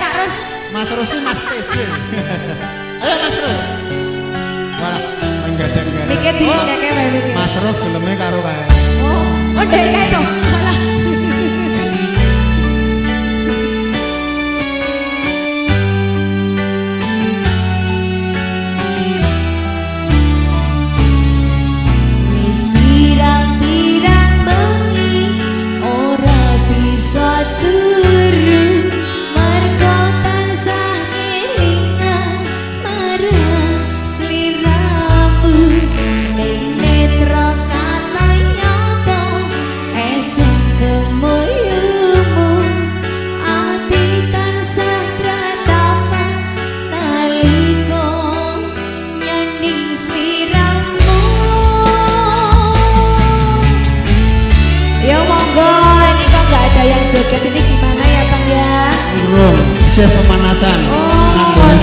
Kak Ros. Mas Ros ini Mas TJ. Ayo Mas Ros. Wah, menggadang-gadang. Mikir di kakek wae mikir. Mas Ros gelemnya karo kae. Oh dek kae to. Malah. Wis pirang-pirang bengi ora bisa turu mergo tansah elingan marang sliramu ning netra kanayata esuk kemuyumu ati tansah pratapan nalika nyanding sliramu. Ya monggo, ini kok nggak ada yang joget, ini gimana ya Bang ya? Urung, isih pemanasan. Oh, Nang